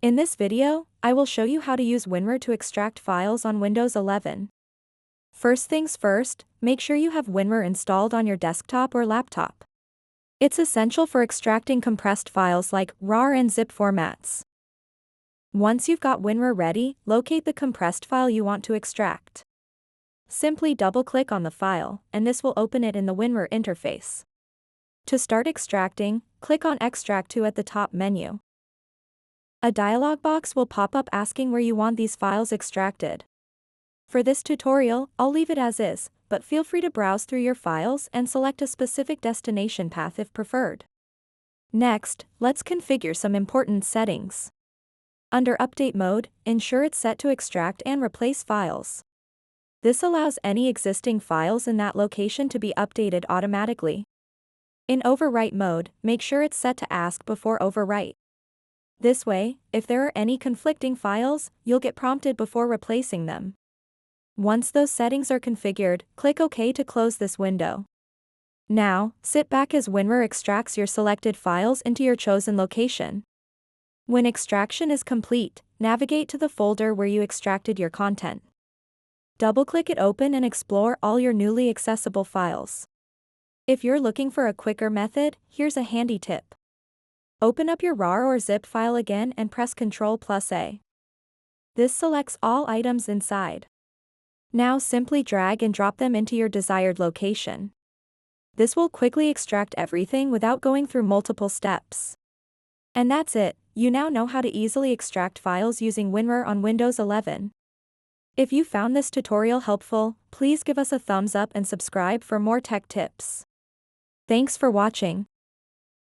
In this video, I will show you how to use WinRAR to extract files on Windows 11. First things first, make sure you have WinRAR installed on your desktop or laptop. It's essential for extracting compressed files like RAR and zip formats. Once you've got WinRAR ready, locate the compressed file you want to extract. Simply double-click on the file, and this will open it in the WinRAR interface. To start extracting, click on Extract to at the top menu. A dialog box will pop up asking where you want these files extracted. For this tutorial, I'll leave it as is, but feel free to browse through your files and select a specific destination path if preferred. Next, let's configure some important settings. Under Update mode, ensure it's set to extract and replace files. This allows any existing files in that location to be updated automatically. In Overwrite mode, make sure it's set to Ask before overwrite. This way, if there are any conflicting files, you'll get prompted before replacing them. Once those settings are configured, click OK to close this window. Now, sit back as WinRAR extracts your selected files into your chosen location. When extraction is complete, navigate to the folder where you extracted your content. Double-click it open and explore all your newly accessible files. If you're looking for a quicker method, here's a handy tip. Open up your RAR or zip file again and press Ctrl+A. This selects all items inside. Now simply drag and drop them into your desired location. This will quickly extract everything without going through multiple steps. And that's it, you now know how to easily extract files using WinRAR on Windows 11. If you found this tutorial helpful, please give us a thumbs up and subscribe for more tech tips. Thanks for watching.